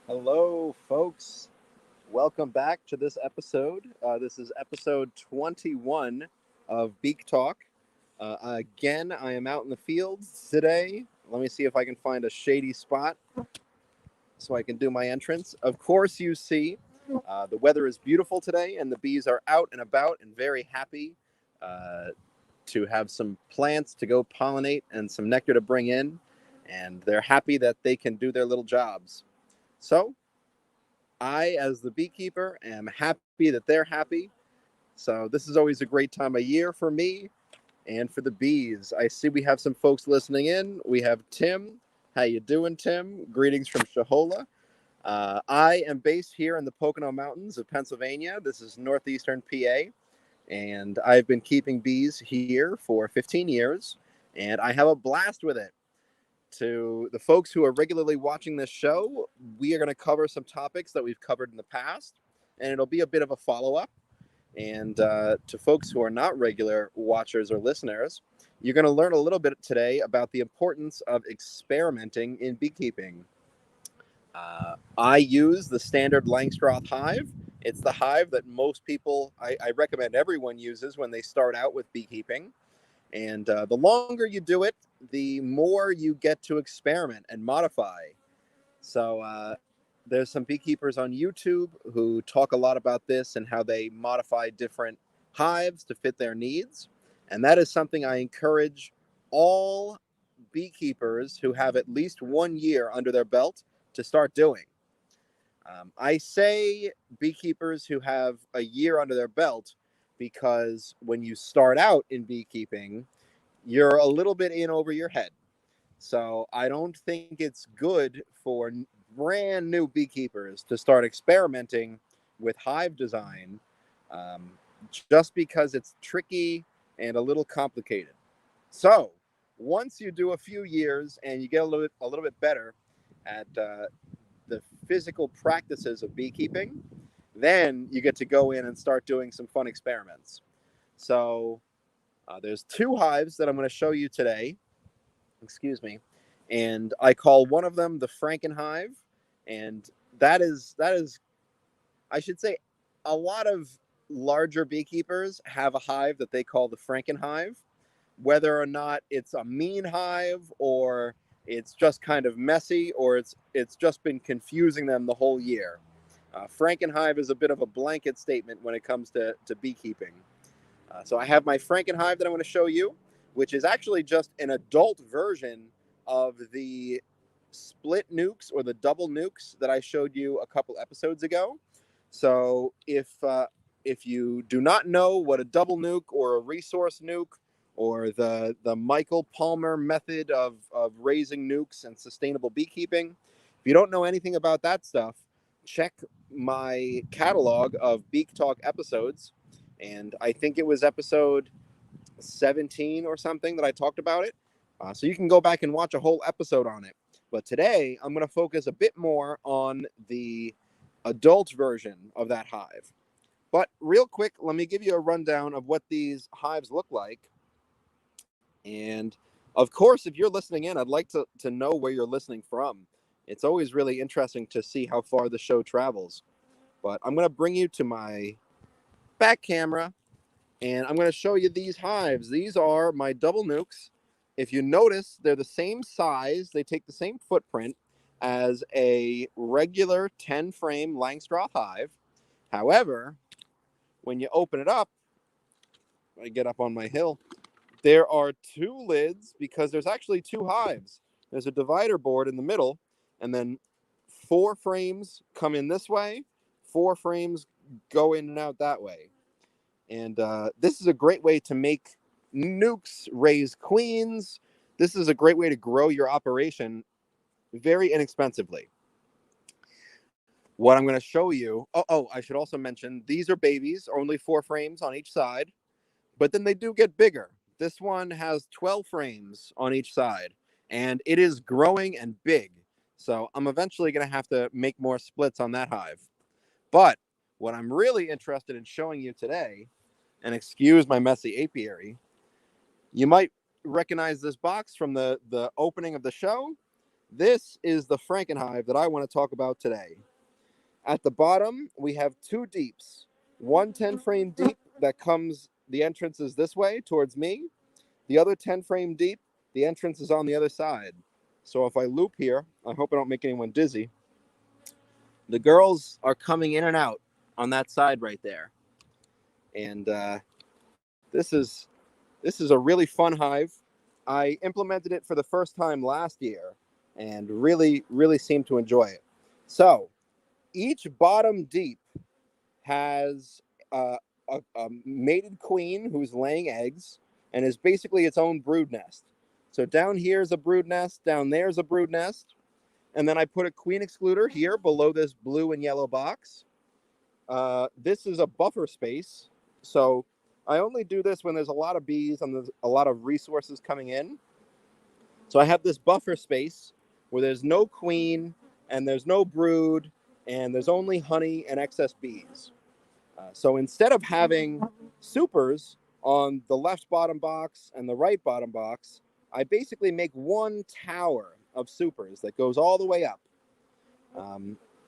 Hello, folks. Welcome back to this episode. This is episode 21 of BeekTalk. Again, I am out in the fields today. Let me see if I can find a shady spot so I can do my entrance. Of course, you see, the weather is beautiful today, and the bees are out and about and very happy uh, to have some plants to go pollinate and some nectar to bring in. And they're happy that they can do their little jobs. So, I, as the beekeeper, am happy that they're happy. So this is always a great time of year for me and for the bees. I see we have some folks listening in. We have Tim. How you doing, Tim? Greetings from Shahola. I am based here in the Pocono Mountains of Pennsylvania. This is northeastern PA, and I've been keeping bees here for 15 years, and I have a blast with it. To the folks who are regularly watching this show, we are going to cover some topics that we've covered in the past, and it'll be a bit of a follow up. And to folks who are not regular watchers or listeners, you're going to learn a little bit today about the importance of experimenting in beekeeping. I use the standard Langstroth hive. It's the hive that most people, I recommend everyone uses when they start out with beekeeping. And the longer you do it, the more you get to experiment and modify. So there's some beekeepers on YouTube who talk a lot about this and how they modify different hives to fit their needs. And that is something I encourage all beekeepers who have at least 1 year under their belt to start doing. I say beekeepers who have a year under their belt because when you start out in beekeeping, you're a little bit in over your head. So I don't think it's good for brand new beekeepers to start experimenting with hive design just because it's tricky and a little complicated. So once you do a few years and you get a little bit better at the physical practices of beekeeping, then you get to go in and start doing some fun experiments. So there's two hives that I'm going to show you today. Excuse me. And I call one of them the Frankenhive, and that is I should say a lot of larger beekeepers have a hive that they call the Frankenhive, whether or not it's a mean hive or it's just kind of messy or it's just been confusing them the whole year. Frankenhive is a bit of a blanket statement when it comes to beekeeping. So I have my Frankenhive that I'm going to show you, which is actually just an adult version of the split nukes or the double nukes that I showed you a couple episodes ago. So if you do not know what a double nuke or a resource nuke or the Michael Palmer method of raising nukes and sustainable beekeeping, if you don't know anything about that stuff, check my catalog of Beak Talk episodes. And I think it was episode 17 or something that I talked about it. So you can go back and watch a whole episode on it. But today I'm going to focus a bit more on the adult version of that hive. But real quick, let me give you a rundown of what these hives look like. And of course, if you're listening in, I'd like to know where you're listening from. It's always really interesting to see how far the show travels. But I'm going to bring you to my back camera and I'm going to show you these hives. These are my double nukes. If you notice, they're the same size. They take the same footprint as a regular 10 frame Langstroth hive. However, when you open it up, I get up on my hill, there are two lids because there's actually two hives. There's a divider board in the middle, and then four frames come in this way, four frames go in and out that way. And this is a great way to make nukes, raise queens. This is a great way to grow your operation very inexpensively. What I'm going to show you, I should also mention, these are babies, only four frames on each side, but then they do get bigger. This one has 12 frames on each side, and it is growing and big. So I'm eventually going to have to make more splits on that hive. But what I'm really interested in showing you today, and excuse my messy apiary, you might recognize this box from the opening of the show. This is the Frankenhive that I want to talk about today. At the bottom, we have two deeps. One 10 frame deep that comes, the entrance is this way towards me. The other 10 frame deep, the entrance is on the other side. So if I loop here, I hope I don't make anyone dizzy. The girls are coming in and out on that side right there. And this is a really fun hive. I implemented it for the first time last year and really seemed to enjoy it. So each bottom deep has a mated queen who's laying eggs and is basically its own brood nest. So down here is a brood nest, down there's a brood nest, and then I put a queen excluder here below this blue and yellow box. This is a buffer space, so I only do this when there's a lot of bees and there's a lot of resources coming in. So I have this buffer space where there's no queen and there's no brood and there's only honey and excess bees. So instead of having supers on the left bottom box and the right bottom box, I basically make one tower of supers that goes all the way up.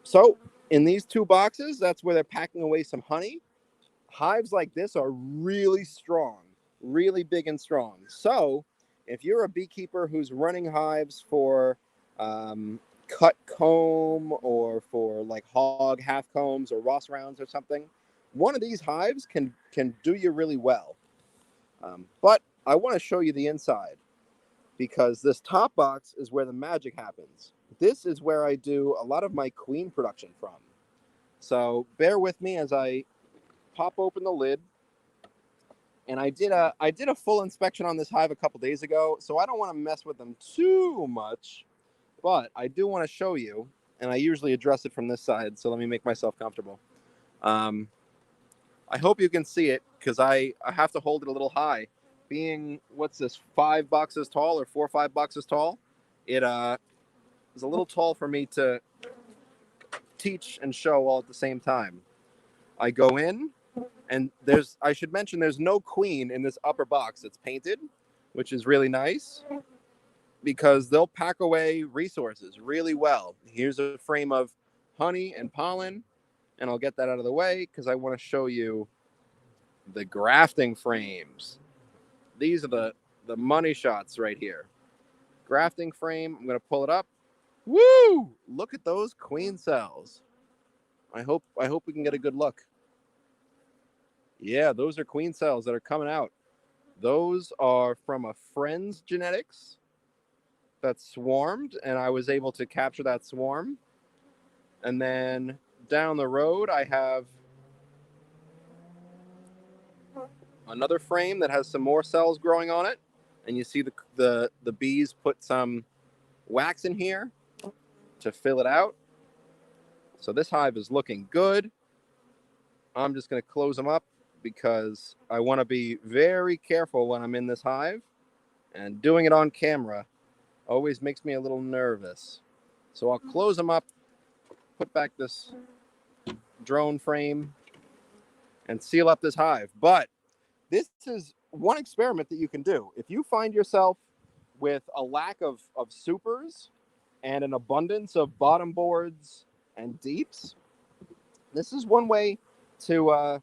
So in these two boxes, that's where they're packing away some honey. Hives like this are really strong, really big and strong. So if you're a beekeeper who's running hives for cut comb or for like hog half combs or Ross rounds or something, one of these hives can do you really well. But I want to show you the inside because this top box is where the magic happens. This is where I do a lot of my queen production from. So bear with me as I pop open the lid. And I did a full inspection on this hive a couple days ago, so I don't want to mess with them too much, but I do want to show you, and I usually address it from this side, so let me make myself comfortable. I hope you can see it because I have to hold it a little high. Being, what's this, 5 boxes tall or 4 or 5 boxes tall, it is a little tall for me to teach and show all at the same time. I go in, and I should mention there's no queen in this upper box. It's painted, which is really nice because they'll pack away resources really well. Here's a frame of honey and pollen, and I'll get that out of the way because I want to show you the grafting frames. These are the money shots right here. Grafting frame, I'm going to pull it up. Woo! Look at those queen cells. I hope we can get a good look. Yeah, those are queen cells that are coming out. Those are from a friend's genetics that swarmed, and I was able to capture that swarm. And then down the road, I have another frame that has some more cells growing on it. And you see the bees put some wax in here to fill it out. So this hive is looking good. I'm just going to close them up because I want to be very careful when I'm in this hive, and doing it on camera always makes me a little nervous. So I'll close them up, put back this drone frame, and seal up this hive. But this is one experiment that you can do. If you find yourself with a lack of supers and an abundance of bottom boards and deeps, this is one way to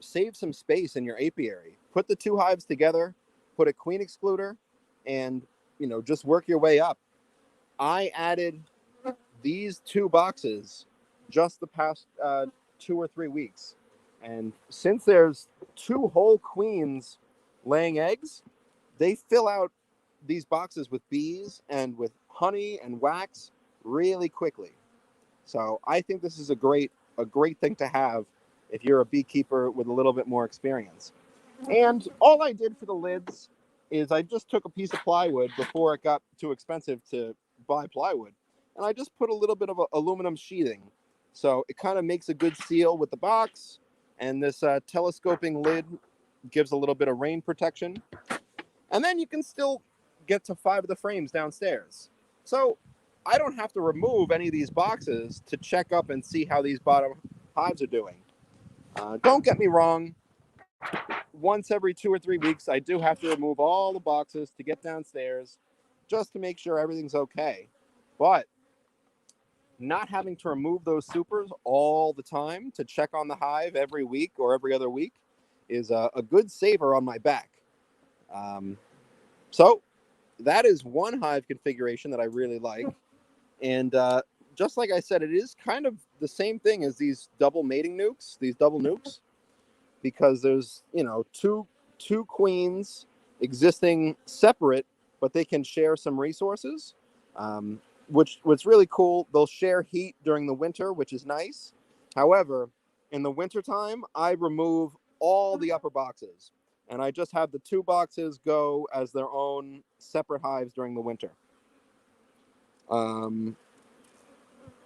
save some space in your apiary. Put the two hives together, put a queen excluder, and just work your way up. I added these 2 boxes just the past 2 or 3 weeks, and since there's 2 whole queens laying eggs, they fill out these boxes with bees and with honey and wax really quickly. So I think this is a great thing to have if you're a beekeeper with a little bit more experience. And all I did for the lids is I just took a piece of plywood before it got too expensive to buy plywood, and I just put a little bit of aluminum sheathing. So it kind of makes a good seal with the box, and this telescoping lid gives a little bit of rain protection. And then you can still get to 5 of the frames downstairs. So I don't have to remove any of these boxes to check up and see how these bottom hives are doing. Don't get me wrong. Once every 2 or 3 weeks, I do have to remove all the boxes to get downstairs just to make sure everything's okay. But not having to remove those supers all the time to check on the hive every week or every other week is a good saver on my back. So that is one hive configuration that I really like. And just like I said, it is kind of the same thing as these double mating nukes, these double nukes, because there's, two queens existing separate, but they can share some resources. What's really cool, they'll share heat during the winter, which is nice. However, in the wintertime, I remove all the upper boxes, and I just have the two boxes go as their own separate hives during the winter.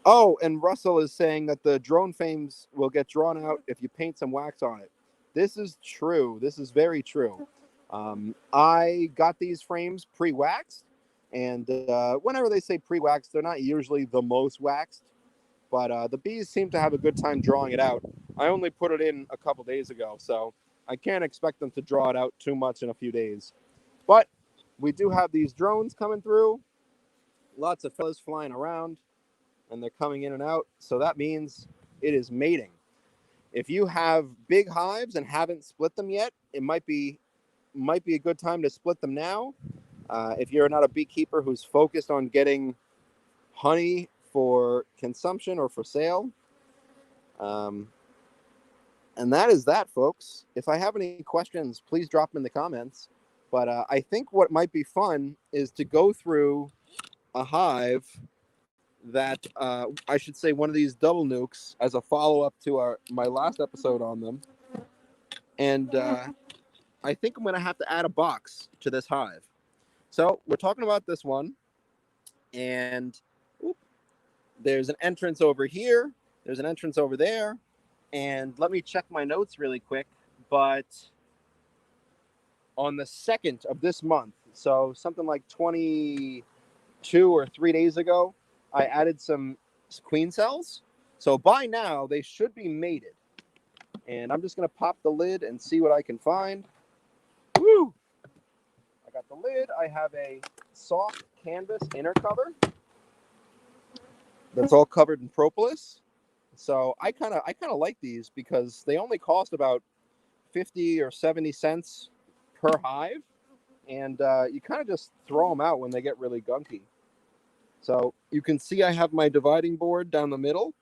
Oh, and Russell is saying that the drone frames will get drawn out if you paint some wax on it. This is true. This is very true. I got these frames pre-waxed, and whenever they say pre-waxed, they're not usually the most waxed, but the bees seem to have a good time drawing it out. I only put it in a couple days ago, so I can't expect them to draw it out too much in a few days. But we do have these drones coming through, lots of fellas flying around, and they're coming in and out. So that means it is mating. If you have big hives and haven't split them yet, it might be a good time to split them now. If you're not a beekeeper who's focused on getting honey for consumption or for sale. And that is that, folks. If I have any questions, please drop them in the comments. But I think what might be fun is to go through a hive that I should say one of these double nukes as a follow-up to my last episode on them. And I think I'm going to have to add a box to this hive. So we're talking about this one. And there's an entrance over here. There's an entrance over there. And let me check my notes really quick. But on the 2nd of this month, so something like 22 or 3 days ago, I added some queen cells. So by now, they should be mated. And I'm just going to pop the lid and see what I can find. Woo! I got the lid. I have a soft canvas inner cover that's all covered in propolis. So I kind of like these because they only cost about 50 or 70 cents per hive. And you kind of just throw them out when they get really gunky. So you can see I have my dividing board down the middle.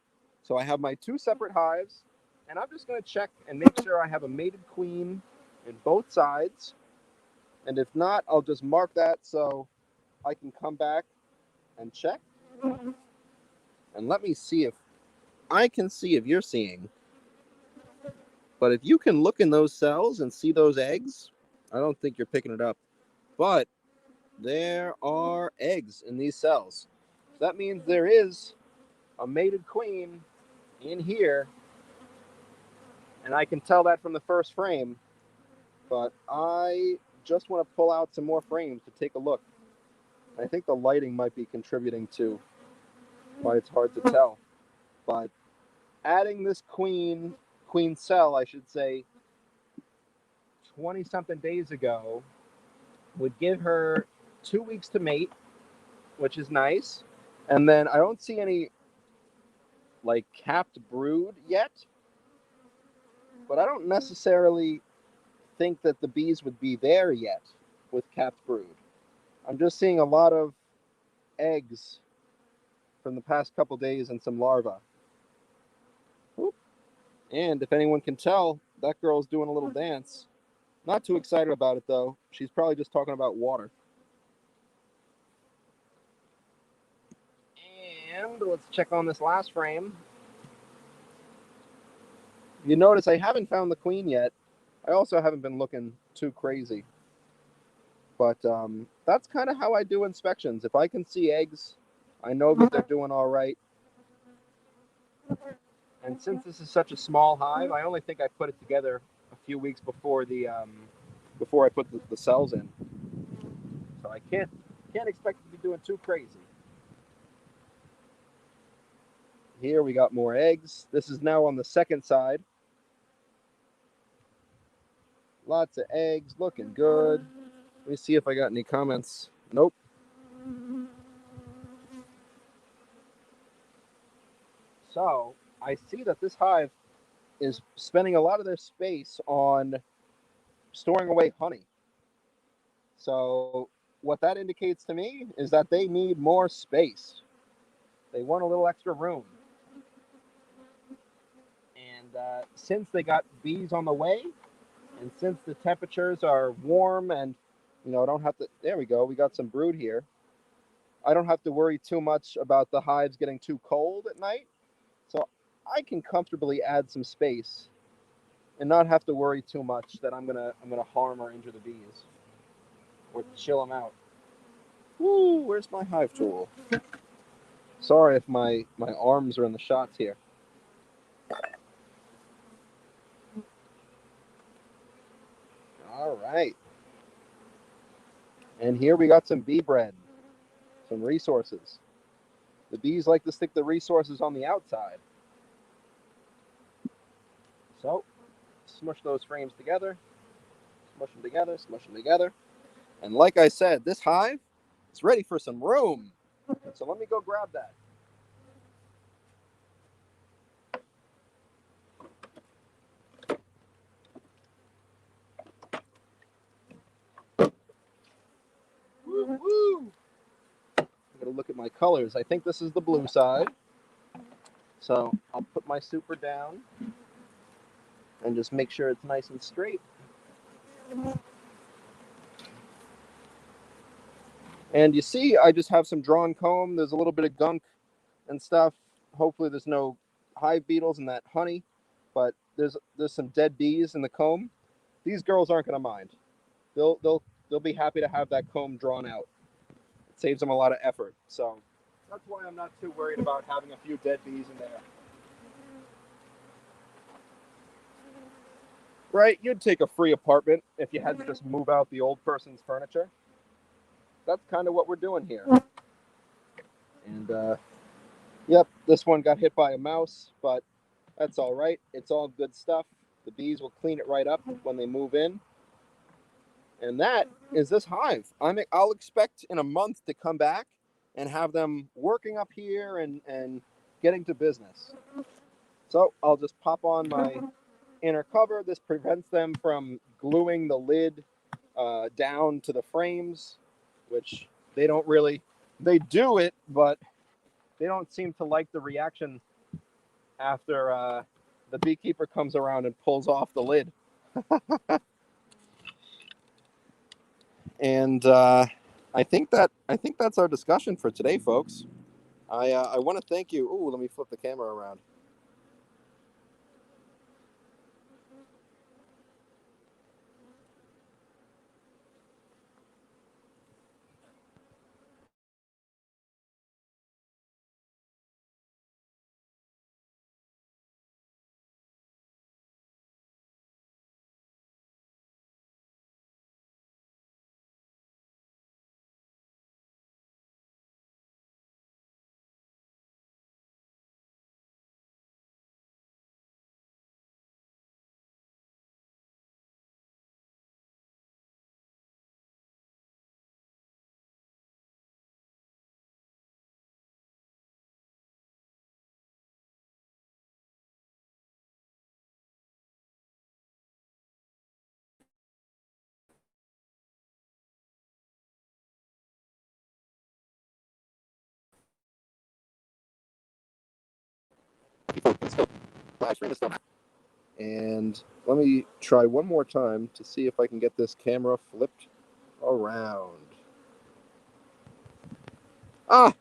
So I have my two separate hives, and I'm just going to check and make sure I have a mated queen in both sides. And if not, I'll just mark that so I can come back and check. And let me see if I can see if you're seeing. But if you can look in those cells and see those eggs, I don't think you're picking it up. But there are eggs in these cells. So that means there is a mated queen in here, and I can tell that from the first frame, but I just want to pull out some more frames to take a look. I think the lighting might be contributing to why it's hard to tell, but adding this queen cell, I should say, 20 something days ago would give her 2 weeks to mate, which is nice. And then I don't see any like capped brood yet, but I don't necessarily think that the bees would be there yet with capped brood. I'm just seeing a lot of eggs from the past couple days and some larvae. Oop. And if anyone can tell, that girl's doing a little dance. Not too excited about it though. She's probably just talking about water. And let's check on this last frame. You notice I haven't found the queen yet. I also haven't been looking too crazy. But that's kind of how I do inspections. If I can see eggs, I know that they're doing all right. And since this is such a small hive, I only think I put it together a few weeks before before I put the cells in. So I can't expect it to be doing too crazy. Here we got more eggs. This is now on the second side. Lots of eggs, looking good. Let me see if I got any comments. Nope. So I see that this hive is spending a lot of their space on storing away honey. So what that indicates to me is that they need more space. They want a little extra room. And since they got bees on the way, and since the temperatures are warm and, don't have to, there we go, we got some brood here. I don't have to worry too much about the hives getting too cold at night. So I can comfortably add some space and not have to worry too much that I'm gonna harm or injure the bees or chill them out. Woo, where's my hive tool? Sorry if my arms are in the shots here. All right. And here we got some bee bread, some resources. The bees like to stick the resources on the outside. So, smush those frames together, smush them together, smush them together. And like I said, this hive is ready for some room. So let me go grab that. Woo woo! I'm gonna look at my colors. I think this is the blue side. So I'll put my super down and just make sure it's nice and straight. And you see, I just have some drawn comb. There's a little bit of gunk and stuff. Hopefully there's no hive beetles in that honey, but there's some dead bees in the comb. These girls aren't gonna mind. They'll be happy to have that comb drawn out. It saves them a lot of effort. So that's why I'm not too worried about having a few dead bees in there. Right? You'd take a free apartment if you had to just move out the old person's furniture. That's kind of what we're doing here. And yep, this one got hit by a mouse, but that's all right. It's all good stuff. The bees will clean it right up when they move in. And that is this hive. I'll expect in a month to come back and have them working up here and getting to business. So I'll just pop on my inner cover. This prevents them from gluing the lid down to the frames, which they don't really, they do it, but they don't seem to like the reaction after the beekeeper comes around and pulls off the lid. And I think that's our discussion for today, folks. I want to thank you. Ooh, let me flip the camera around. And let me try one more time to see if I can get this camera flipped around. Ah,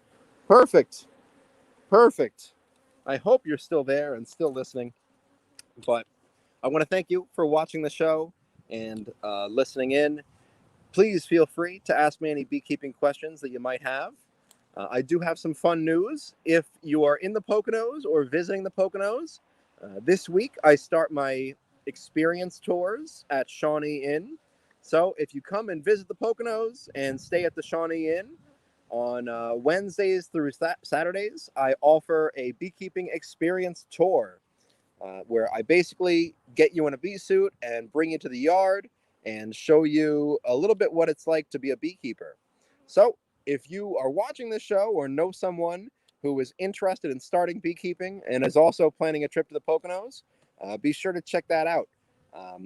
perfect. Perfect. I hope you're still there and still listening. But I want to thank you for watching the show and listening in. Please feel free to ask me any beekeeping questions that you might have. I do have some fun news. If you are in the Poconos or visiting the Poconos, this week I start my experience tours at Shawnee Inn. So if you come and visit the Poconos and stay at the Shawnee Inn on Wednesdays through Saturdays, I offer a beekeeping experience tour where I basically get you in a bee suit and bring you to the yard and show you a little bit what it's like to be a beekeeper. So if you are watching this show or know someone who is interested in starting beekeeping and is also planning a trip to the Poconos, be sure to check that out.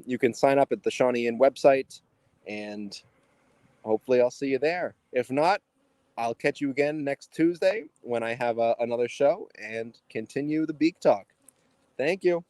You can sign up at the Shawnee Inn website, and hopefully I'll see you there. If not, I'll catch you again next Tuesday when I have another show and continue the Beek Talk. Thank you.